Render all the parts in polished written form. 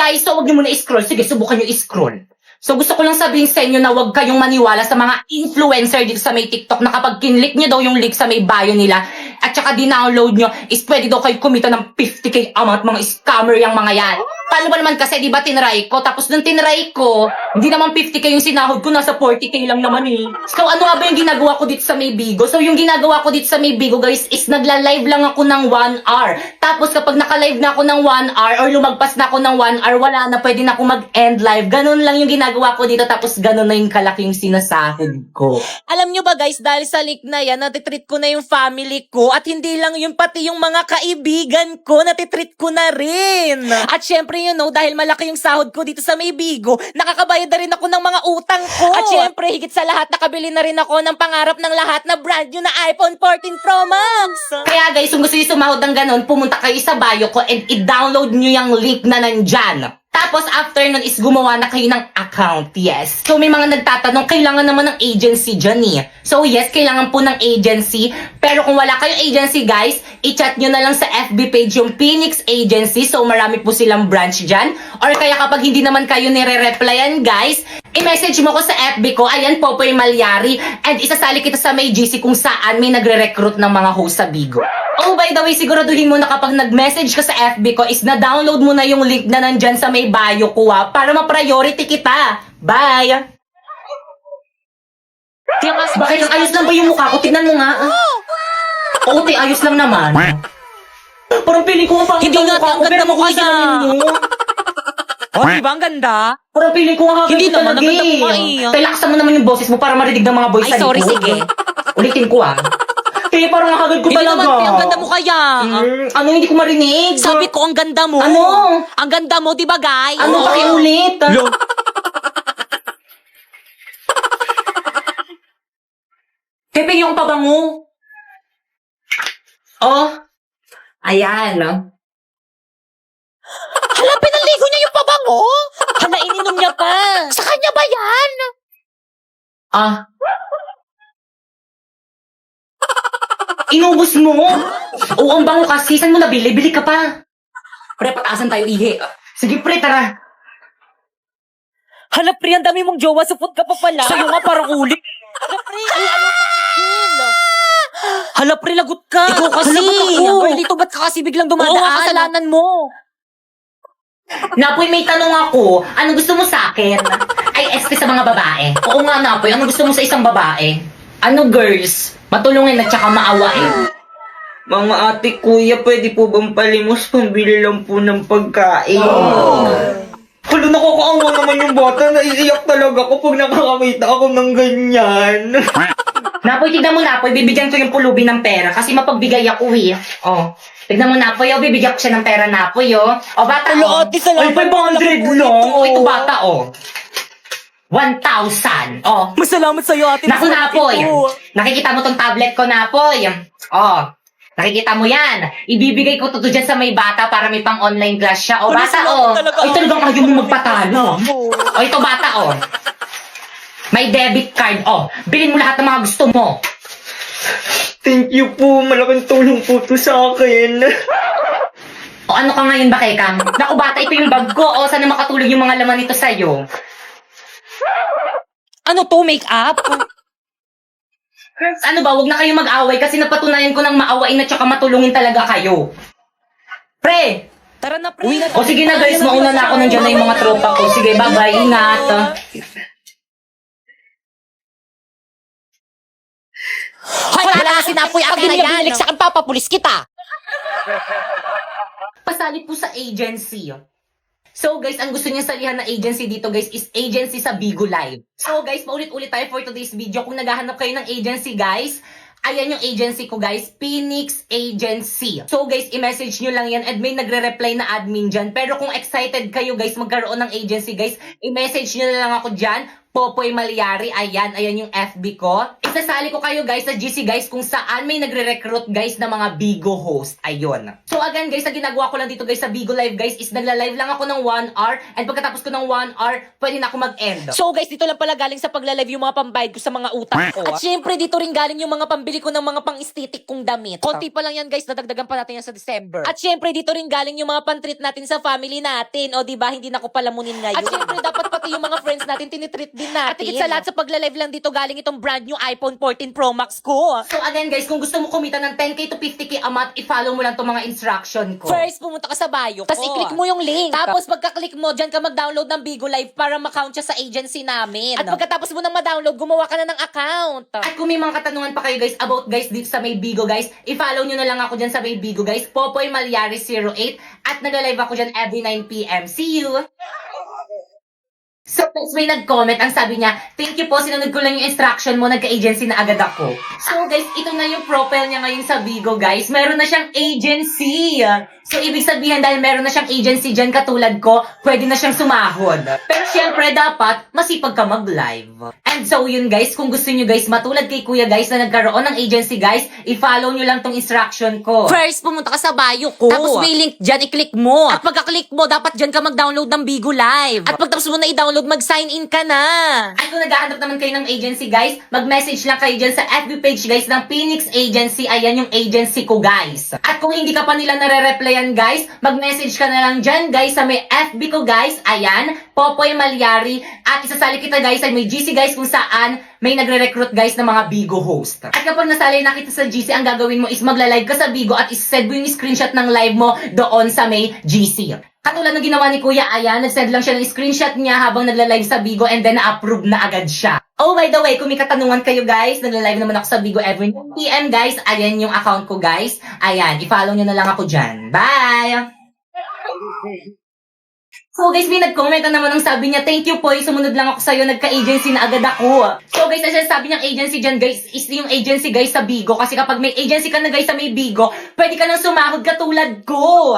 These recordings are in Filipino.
guys, so wag niyo muna i-scroll. Sige, subukan niyo i-scroll. So gusto ko lang sabihin sa inyo na wag kayong maniwala sa mga influencer dito sa may TikTok na kapag kinlik niyo daw yung link sa may bio nila at saka dinownload nyo is pwede daw kayo kumita ng 50k amount, mga scammer yung mga yan. Paano ba naman kasi, di ba tinry ko? Tapos nung tinry ko, hindi naman 50k yung sinahod ko, nasa 40k lang naman eh. So ano nga ba yung ginagawa ko dito sa may Bigo? So yung ginagawa ko dito sa may Bigo guys is nagla-live lang ako ng 1 hour. Tapos kapag naka-live na ako ng 1 hour or lumagpas na ako ng 1 hour, wala na, pwede na ako mag-end live. Ganun lang yung ginagawa ko dito, tapos ganun na yung kalaki yung sinasahod ko. Alam nyo ba guys, dahil sa leak na yan, natitreat ko na yung family ko at hindi lang yung pati yung mga kaibigan ko, natitreat ko na rin. At syempre you know, dahil malaki yung sahod ko dito sa may Bigo, nakakabayad na rin ako ng mga utang ko. At syempre, higit sa lahat, nakabili na rin ako ng pangarap ng lahat na brand new na iPhone 14 Pro Max. Kaya guys, kung gusto nyo sumahod ng ganun, pumunta kayo sa bio ko and i-download nyo yung link na nandyan. Tapos after nun is gumawa na kayo ng account, yes. So may mga nagtatanong, kailangan naman ng agency dyan eh. So yes, kailangan po ng agency. Pero kung wala kayong agency guys, i-chat nyo na lang sa FB page yung Phoenix Agency. So marami po silang branch dyan. Or kaya kapag hindi naman kayo nire-replyan guys, i-message mo ko sa FB ko, ayan Popoy Malyari. And isasali kita sa may GC kung saan may nagre-recruit ng mga host sa Bigo. Oh, by the way, siguraduhin mo na kapag nag-message ka sa FB ko is na-download mo na yung link na nandyan sa may bio ko para ma-priority kita. Bye! Tiyan kas, bakit ayos lang ba yung mukha ko? Tignan mo nga. Oo, ayos lang naman. Parang piling ko ang pangit Hindi ang nga, mukha ko, ang ganda pero mo mukha kaya. Oh, di ba ang ganda? Parang piling ko ang Hindi hagad naman, talaga ang ganda eh. mo eh. Relaxan mo naman yung boses mo para marinig ng mga boys Ay, sa sorry, likod. sige. Ulitin ko ah. Kaya parang ang hagad ko Hindi talaga. naman, ang ganda mo kaya. Ano, hindi ko marinig? Sabi ko, ang ganda mo. Ano? Ang ganda mo, di ba guys? Ano, pakiulit? Pepe, yung pabango. Oh. Ayan. Hala, pinaligo niya yung pabango? Hala, ininom niya pa. Sa kanya ba yan? Ah. Inubos mo? Oo, ang bango kasi. Saan mo nabili? Bili ka pa. Pre, pataasan tayo, ihi. Sige, pre, tara. Hala, pre, ang dami mong jowa, supot ka pa pala. Sa'yo nga, parang ulit. Hala, pre, hala, pre, lagot ka. Ikaw kasi. Hala, ba't ako? Girl, dito ba't ka kasi biglang dumadaan? Oo, nga, kasalanan mo. Napoy, may tanong ako. Ano gusto mo sa akin? Ay, este sa mga babae. Oo nga, Napoy. Ano gusto mo sa isang babae? Ano, girls? Matulungin at saka maawain. Mga ate, kuya, pwede po bang palimos? Pambili lang po ng pagkain. Hala, nakakaawa naman yung bata. Naiiyak talaga ako pag nakakamita ako ng ganyan. Napoy, tignan mo, Napoy. Bibigyan ko yung pulubi ng pera kasi mapagbigay ako eh. Oh. Tignan mo, Napoy. Oh, bibigyan ko siya ng pera, Napoy, oh. Oh, bata, Hala, oh. ate, salamat. Ay, 500 lang. Oh, ito bata, oh. 1,000. Oh. Masalamat sa'yo, ate. Naku, Masalamat Napoy. ito. Nakikita mo tong tablet ko, Napoy. Oh. Nakikita mo yan. Ibibigay ko to dyan sa may bata para may pang online class siya. O, Hala, bata, salamat oh. talaga. O, talagang ayaw mo magpatalo. Oo. O, ito, bata, oh. May debit card, oh. Bilhin mo lahat ng mga gusto mo. Thank you po. Malaking tulong po to sa akin. O, ano ka ngayon ba, Kekang? Naku, bata, ito yung bag ko. O, sana makatulog yung mga laman nito sa'yo. Ano to, make-up? Ano ba, wag na kayo mag-away kasi napatunayan ko ng maawain at saka matulungin talaga kayo. Pre! Tara na, pre. O sige na guys, mauna na ako, nandiyan na yung mga tropa ko. Sige, bye-bye, ingat. Hoy, wala na sinapoy akin na yan. Pag sa akin, papapulis kita. Pasali po sa agency. So guys, ang gusto niya salihan na agency dito guys is agency sa Bigo Live. So guys, paulit-ulit tayo for today's video. Kung naghahanap kayo ng agency guys, ayan yung agency ko guys, Phoenix Agency. So guys, i-message nyo lang yan and may nagre-reply na admin dyan. Pero kung excited kayo guys magkaroon ng agency guys, i-message nyo na lang ako dyan Popoy Malyari, ayan yung FB ko. Isasali ko kayo guys sa GC guys kung saan may nagre-recruit guys na mga Bigo host. Ayun. So again guys, na ginagawa ko lang dito guys sa Bigo Live guys is nagla-live lang ako ng 1 hour and pagkatapos ko ng 1 hour, pwede na ako mag-end. So guys, dito lang pala galing sa pagla-live yung mga pambayad ko sa mga utang ko. At syempre, dito rin galing yung mga pambili ko ng mga pang-aesthetic kong damit. Konti pa lang yan guys, nadagdagan pa natin yan sa December. At syempre, dito rin galing yung mga pang-treat natin sa family natin. O diba, hindi na ko palamunin ngayon. At syempre, dapat pati yung mga friends natin tinitreat din natin. At higit sa lahat sa pagla-live lang dito galing itong brand new iPhone 14 Pro Max ko. So again guys, kung gusto mo kumita ng 10k to 50k a month, i-follow mo lang tong mga instruction ko. First, pumunta ka sa bio ko. Tapos i-click mo yung link. Tapos pagka-click mo, dyan ka mag-download ng Bigo Live para ma-count siya sa agency namin. At pagkatapos mo nang ma-download, gumawa ka na ng account. At kung may mga katanungan pa kayo guys about guys dito sa may Bigo guys, i-follow nyo na lang ako dyan sa may Bigo guys, Popoy Malyari 08 at nag-live ako dyan every 9 p.m. See you! So, guys, may nag-comment, ang sabi niya, thank you po, sinunod ko lang yung instruction mo, nagka-agency na agad ako. So, guys, ito na yung profile niya ngayon sa Bigo, guys. Meron na siyang agency. So, ibig sabihin, dahil meron na siyang agency dyan katulad ko, pwede na siyang sumahod. Pero, syempre, dapat, masipag ka mag-live. And so, yun, guys, kung gusto nyo, guys, matulad kay Kuya, guys, na nagkaroon ng agency, guys, i-follow nyo lang tong instruction ko. First, pumunta ka sa bio ko. Tapos may link dyan, i-click mo. At pagka-click mo, dapat dyan ka mag-download ng Bigo Live. At pagtapos mo na i-download, mag-sign in ka na. At kung naghahanap naman kayo ng agency, guys, mag-message lang kayo dyan sa FB page, guys, ng Phoenix Agency. Ayan yung agency ko, guys. At kung hindi ka pa nila nare-replyan, guys, mag-message ka na lang dyan, guys, sa may FB ko, guys. Ayan, Popoy Malyari. At isasali kita, guys, sa may GC, guys, kung saan may nagre-recruit, guys, ng mga Bigo host. At kapag nasali na kita sa GC, ang gagawin mo is magla-live ka sa Bigo at isend mo yung screenshot ng live mo doon sa may GC. Katulad ng ginawa ni Kuya, ayan, nag-send lang siya ng screenshot niya habang nagla-live sa Bigo and then na-approve na agad siya. Oh, by the way, kung may katanungan kayo, guys, nagla-live naman ako sa Bigo every 9 p.m, guys. Ayan yung account ko, guys. Ayan, i-follow nyo na lang ako dyan. Bye! So guys, may nag-comment na naman ang sabi niya, thank you po, sumunod lang ako sa'yo, nagka-agency na agad ako. So guys, ang sabi niyang agency dyan, guys, is yung agency, guys, sa Bigo. Kasi kapag may agency ka na, guys, sa may Bigo, pwede ka nang sumahod katulad ko.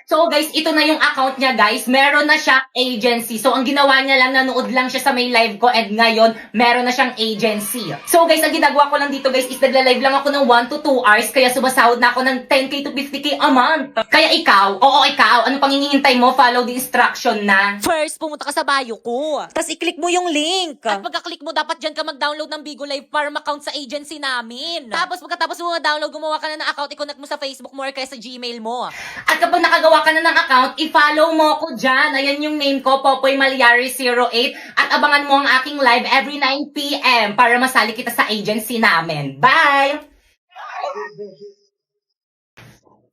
So guys, ito na yung account niya, guys. Meron na siya agency. So ang ginawa niya lang, nanood lang siya sa may live ko and ngayon, meron na siyang agency. So guys, ang ginagawa ko lang dito, guys, is nagla-live lang ako ng 1 to 2 hours kaya sumasahod na ako ng 10k to 50k a month. Kaya ikaw, ano pang hinihintay mo? Follow the instruction na. First, pumunta ka sa bio ko. Tapos i-click mo yung link. At pagka-click mo, dapat dyan ka mag-download ng Bigo Live para ma-count sa agency namin. Tapos pagkatapos mo ma-download, gumawa ka na ng account, i-connect mo sa Facebook mo or kaya sa Gmail mo. At kapag nakagawa ka na ng account, i-follow mo ako dyan. Ayan yung name ko, Popoy Malyari 08. At abangan mo ang aking live every 9 p.m. para masali kita sa agency namin. Bye!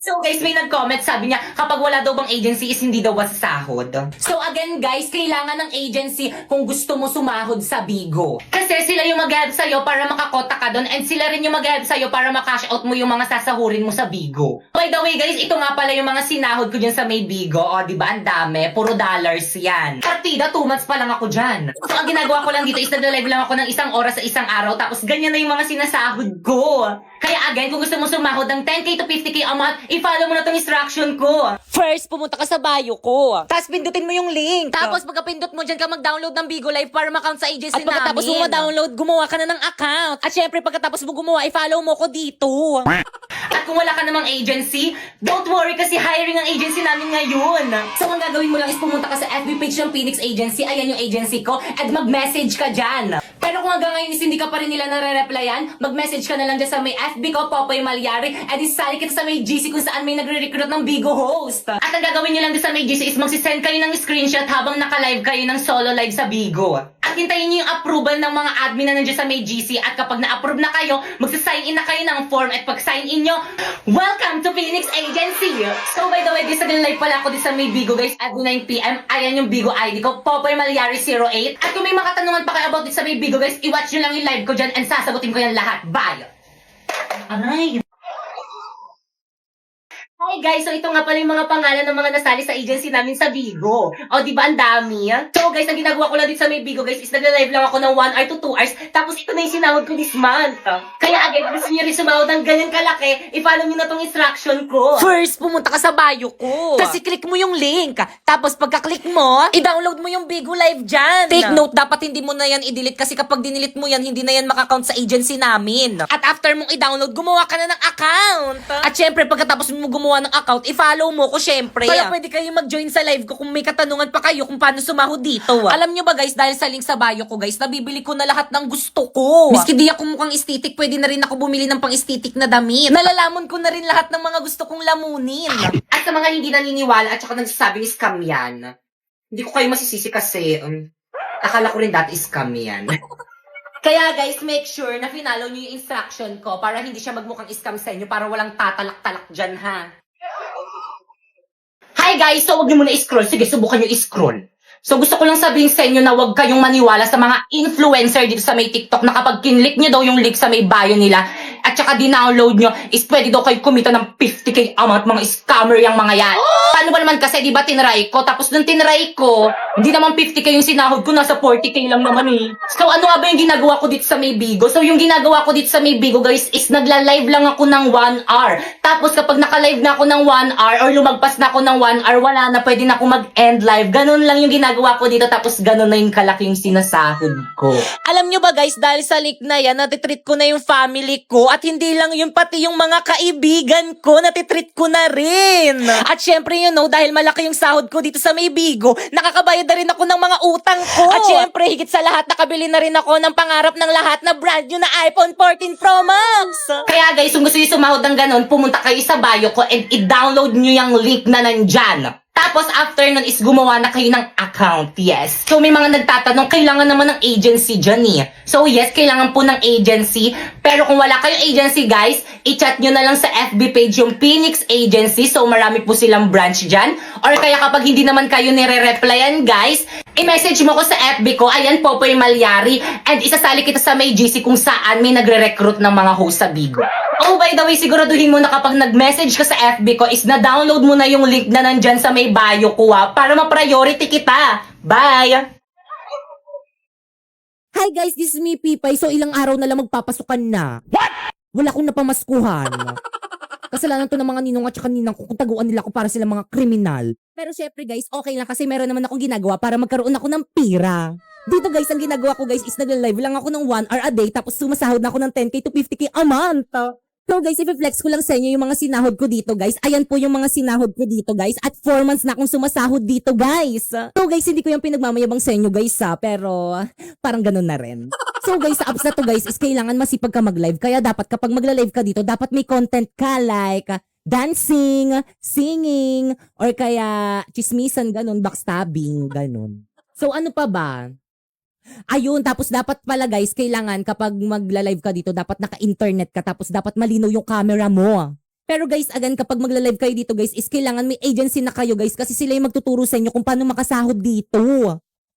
So guys, may nag-comment, sabi niya, kapag wala daw bang agency is hindi daw masasahod. So again guys, kailangan ng agency kung gusto mo sumahod sa Bigo. Kasi sila yung mag-help sa'yo para makakota ka doon and sila rin yung mag-help sa'yo para makash out mo yung mga sasahurin mo sa Bigo. By the way guys, ito nga pala yung mga sinahod ko dyan sa may Bigo. O diba, ang dami, puro dollars yan. Partida, 2 months pa lang ako dyan. So ang ginagawa ko lang dito is nag-live lang ako ng 1 oras sa 1 araw tapos ganyan na yung mga sinasahod ko. Kaya again, kung gusto mo sumahod ng 10k to 50k a month, i-follow mo na tong instruction ko. First, pumunta ka sa bio ko. Tapos pindutin mo yung link. Tapos pagka-pindot mo, dyan ka mag-download ng Bigo Live para ma-count sa agency namin. At pagkatapos mo ma-download, gumawa ka na ng account. At syempre, pagkatapos mo gumawa, i-follow mo ko dito. At kung wala ka namang agency, don't worry kasi hiring ang agency namin ngayon. So ang gagawin mo lang is pumunta ka sa FB page ng Phoenix Agency, ayan yung agency ko, at mag-message ka dyan. Pero kung hanggang ngayon is hindi ka pa rin nila nare-replyan, mag-message ka na lang dyan sa may FB ko, Popoy Malyari, at isali kita sa may GC kung saan may nagre-recruit ng Bigo host. At ang gagawin nyo lang dyan sa may GC is magsisend kayo ng screenshot habang naka-live kayo ng solo live sa Bigo. At hintayin nyo yung approval ng mga admin na nandiyan sa may GC at kapag na-approve na kayo, magsa-sign in na kayo ng form at pag sign in nyo, welcome to Phoenix Agency! So by the way, guys, nag-live pala ako din sa may Bigo, guys, at 9 p.m. Ayan yung Bigo ID ko, Popoy Malyari 08. At kung may mga katanungan pa kayo about this sa may Bigo, guys, i-watch nyo lang yung live ko dyan and sasagutin ko yan lahat. Bye! Aray! Hey guys, so ito nga pala yung mga pangalan ng mga nasali sa agency namin sa Bigo. O, di ba ang dami? So guys, ang ginagawa ko lang dito sa may Bigo guys is nagla-live lang ako ng 1 hour to 2 hours. Tapos ito na yung sinahod ko this month. Kaya again, gusto nyo rin sumahod ng ganyan kalaki, i-follow nyo na tong instruction ko. First, pumunta ka sa bio ko. Kasi click mo yung link. Tapos pagka-click mo, i-download mo yung Bigo Live dyan. Take note, dapat hindi mo na yan i-delete kasi kapag dinilit mo yan, hindi na yan makakount sa agency namin. At after mong i-download, gumawa ka na ng account. At syempre, pagkatapos mo gumawa ng account, i-follow mo ko syempre. Kaya pwede kayo mag-join sa live ko kung may katanungan pa kayo kung paano sumahod dito. Alam nyo ba guys, dahil sa link sa bio ko guys, nabibili ko na lahat ng gusto ko. Miski di ako mukhang estetik, pwede na rin ako bumili ng pang-estetik na damit. Nalalamon ko na rin lahat ng mga gusto kong lamunin. At sa mga hindi naniniwala at saka nagsasabing scam yan, hindi ko kayo masisisi kasi akala ko rin dati scam yan. Kaya guys, make sure na finalo nyo yung instruction ko para hindi siya magmukhang scam sa inyo, para walang tatalak-talak dyan, ha? Hi guys! So, wag nyo muna i-scroll. Sige, subukan nyo i-scroll. So, gusto ko lang sabihin sa inyo na wag kayong maniwala sa mga influencer dito sa may TikTok na kapag kinlik nyo daw yung link sa may bio nila at saka dinownload nyo, is pwede daw kayo kumita ng 50k amount, mga scammer yung mga yan. Paano ba naman kasi, di ba, tinry ko? Tapos nung tinry ko, hindi naman 50k yung sinahod ko, nasa 40k lang naman eh. So, ano nga ba yung ginagawa ko dito sa may Bigo? So, yung ginagawa ko dito sa may Bigo, guys, is nagla-live lang ako ng 1 hour. Tapos, kapag naka-live na ako ng 1 hour or lumagpas na ako ng 1 hour, wala na, pwede na ako mag-end live. Ganun lang yung ginagawa ko dito, tapos ganun na yung kalaki yung sinasahod ko. Alam nyo ba guys, dahil sa link na yan, natitreat ko na yung family ko at hindi lang yun, pati yung mga kaibigan ko, natitreat ko na rin. At syempre, you know, dahil malaki yung sahod ko dito sa may Bigo, nakakabayad na rin ako ng mga utang ko. At syempre, higit sa lahat, nakabili na rin ako ng pangarap ng lahat na brand new na iPhone 14 Pro Max. Kaya guys, kung gusto nyo sumahod ng ganun, pumunta kayo sa bio ko and i-download nyo yung link na nandyan. Tapos after nun is gumawa na kayo ng account, yes. So may mga nagtatanong, kailangan naman ng agency dyan eh. So yes, kailangan po ng agency. Pero kung wala kayong agency guys, i-chat nyo na lang sa FB page yung Phoenix Agency. So marami po silang branch dyan. Or kaya kapag hindi naman kayo nire-replyan guys, i-message mo ko sa FB ko, ayan Popoy Malyari. And isasali kita sa may GC kung saan may nagre-recruit ng mga host sa Bigo. Oh, by the way, siguraduhin mo na kapag nag-message ka sa FB ko is na-download mo na yung link na nandyan sa may bio ko para ma-priority kita. Bye! Hi guys, this is me, Pipay. So ilang araw na lang magpapasukan na. What? Wala akong napamaskuhan. Kasalanan to ng mga ninong at saka ninang ko kung taguan nila ako para sila mga kriminal. Pero syempre guys, okay lang kasi meron naman akong ginagawa para magkaroon ako ng pira. Dito guys, ang ginagawa ko guys is nagla-live lang ako ng 1 hour a day tapos sumasahod na ako ng 10k to 50k a month. So guys, i-flex ko lang sa inyo yung mga sinahod ko dito guys. Ayan po yung mga sinahod ko dito guys. At 4 months na akong sumasahod dito guys. So guys, hindi ko yung pinagmamayabang sa inyo guys pero parang ganun na rin. So guys, sa apps na to guys is kailangan masipag ka mag-live. Kaya dapat kapag magla-live ka dito, dapat may content ka like dancing, singing, or kaya chismisan ganun, backstabbing, ganun. So ano pa ba? Ayun, tapos dapat pala guys, kailangan kapag magla-live ka dito, dapat naka-internet ka, tapos dapat malinaw yung camera mo. Pero guys, again, kapag magla-live kayo dito guys, is kailangan may agency na kayo guys, kasi sila yung magtuturo sa inyo kung paano makasahod dito.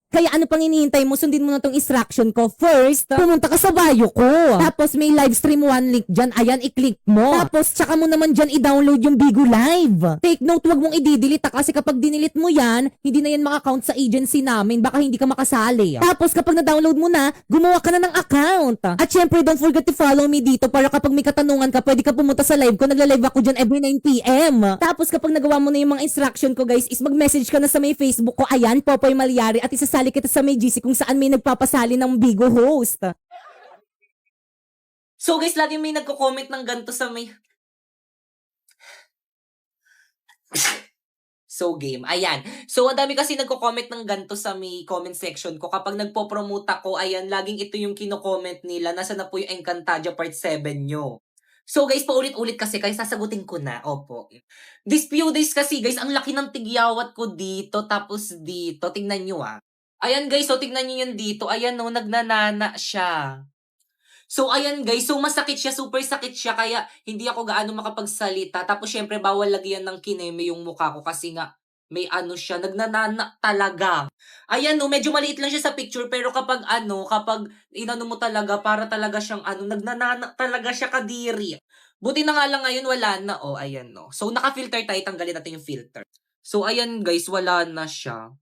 Kaya ano pang hinihintay mo? Sundin mo na tong instruction ko. First, pumunta ka sa bio ko. Tapos may live stream 1 link dyan. Ayan, i-click mo. Tapos tsaka mo naman dyan i-download yung Bigo Live. Take note, wag mong i-delete kasi kapag dinilit mo yan, hindi na yan makakount sa agency namin. Baka hindi ka makasali. Tapos kapag na-download mo na, gumawa ka na ng account. At syempre, don't forget to follow me dito para kapag may katanungan ka, pwede ka pumunta sa live ko. Nagla-live ako dyan every 9 p.m. Tapos kapag nagawa mo na yung mga instruction ko guys, is mag-message ka na sa may Facebook ko. Ayan, Popoy Malyari, at isasali kita sa may GC kung saan may nagpapasali ng Bigo host. So guys, lagi may nagko-comment ng ganito sa may... So game, ayan. So ang dami kasi nagko-comment ng ganito sa may comment section ko. Kapag nagpo-promote ako, ayan, laging ito yung kino-comment nila. Nasa na po yung Encantadia Part 7 nyo. So guys, paulit-ulit kasi, kaya sasagutin ko na. Opo. This few days kasi guys, ang laki ng tigyawat ko dito, tapos dito. Tingnan nyo ah. Ayan guys, so tingnan nyo yan dito. Ayan no, nagnanana siya. So ayan guys, so masakit siya, super sakit siya, kaya hindi ako gaano makapagsalita. Tapos syempre bawal lagyan ng kineme yung mukha ko kasi nga may ano siya, nagnanana talaga. Ayan no, medyo maliit lang siya sa picture pero kapag kapag inano mo talaga, para talaga siyang nagnanana talaga siya kadiri. Buti na nga lang ngayon wala na, ayan no. So naka-filter tayo, tanggalin natin yung filter. So ayan guys, wala na siya.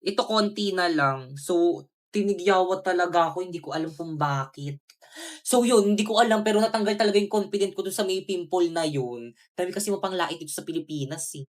Ito konti na lang. So tinigyawa talaga ako, hindi ko alam kung bakit. So yun, hindi ko alam pero natanggal talaga yung confident ko dun sa may pimple na yun. Dahil kasi mapanglait ito sa Pilipinas eh.